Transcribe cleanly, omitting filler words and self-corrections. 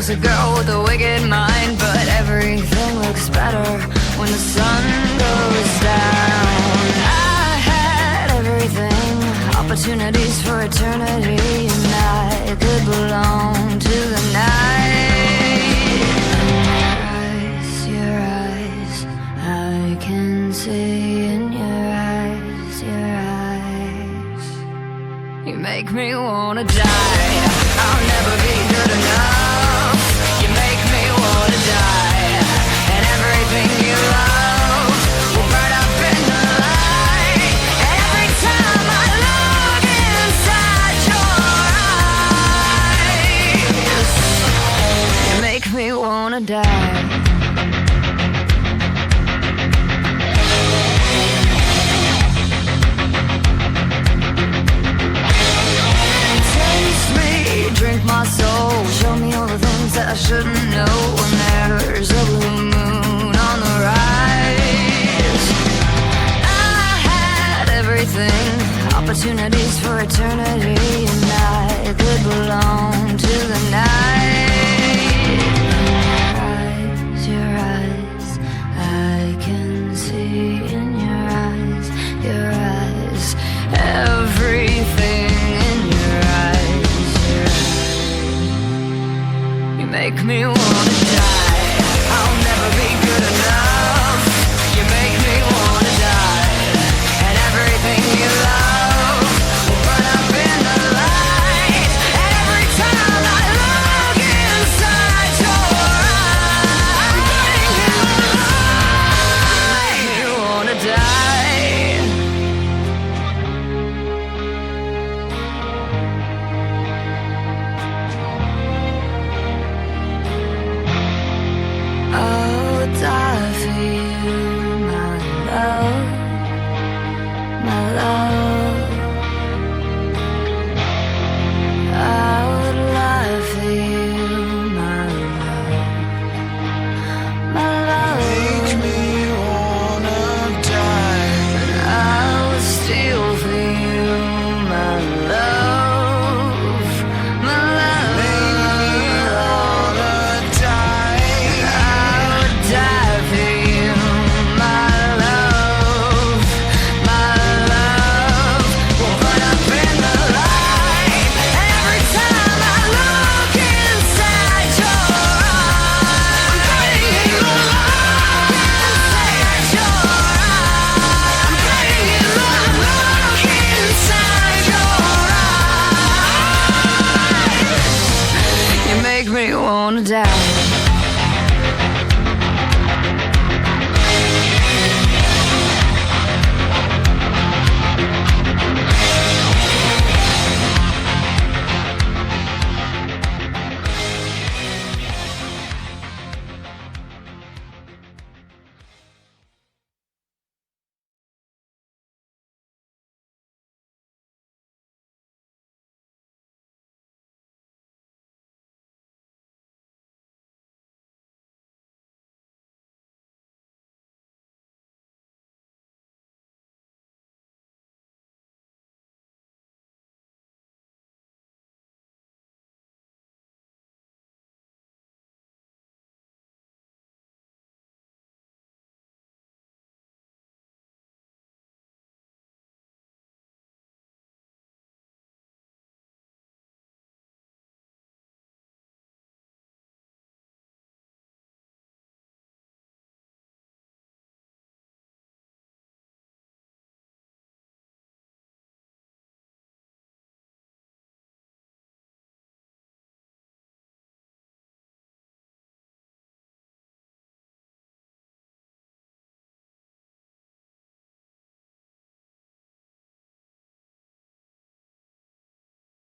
was a girl with a wicked mind, but everything looks better when the sun goes down. I had everything, opportunities for eternity, and I could belong to the night. Your eyes, I can see in your eyes, your eyes. You make me wanna die. I'll never be good enough. You make me wanna die. And everything you love will burn up in the light. And every time I look inside your eyes, you make me wanna die. Drink my soul, show me all the things that I shouldn't know. When there's a blue moon on the rise, I had everything, opportunities for eternity, and I could belong to the night. Your eyes, I can see in your eyes, your eyes, everything in your eyes. Make me wanna